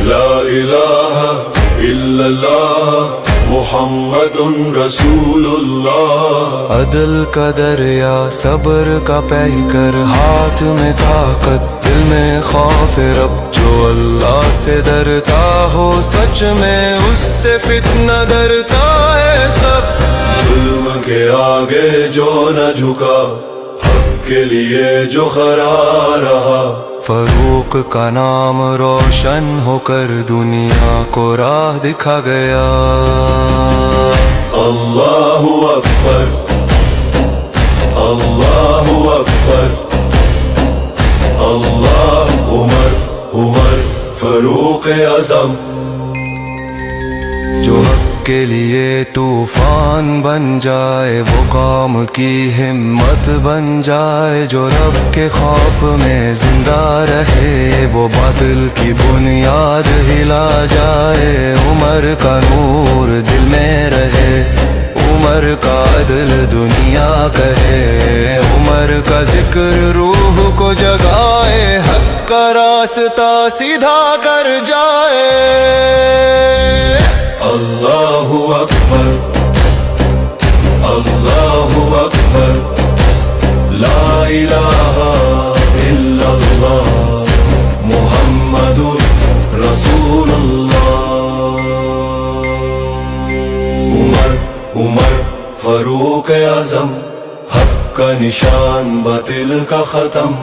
لا الہ الا اللہ محمد رسول اللہ۔ عدل کا دریا صبر کا پیکر، ہاتھ میں طاقت دل میں خوف رب، جو اللہ سے ڈرتا ہو سچ میں اس سے فتنہ ڈرتا ہے سب۔ ظلم کے آگے جو نہ جھکا، حق کے لیے جو کھڑا رہا، فاروق کا نام روشن ہو کر دنیا کو راہ دکھا گیا۔ اللہ اکبر اللہ اکبر اللہ۔ عمر فاروق اعظم، جو حق کے لیے طوفان بن جائے، وہ قوم کی ہمت بن جائے، جو رب کے خوف میں زندہ رہے، وہ باطل کی بنیاد ہلا جائے۔ عمر کا نور دل میں رہے، عمر کا عدل دنیا کہے، عمر کا ذکر روح کو جگائے، حق کا راستہ سیدھا کر جائے۔ اللہ اکبر اللہ اکبر لا الہ الا اللہ محمد رسول اللہ۔ عمر فاروق اعظم، حق کا نشان باطل کا ختم۔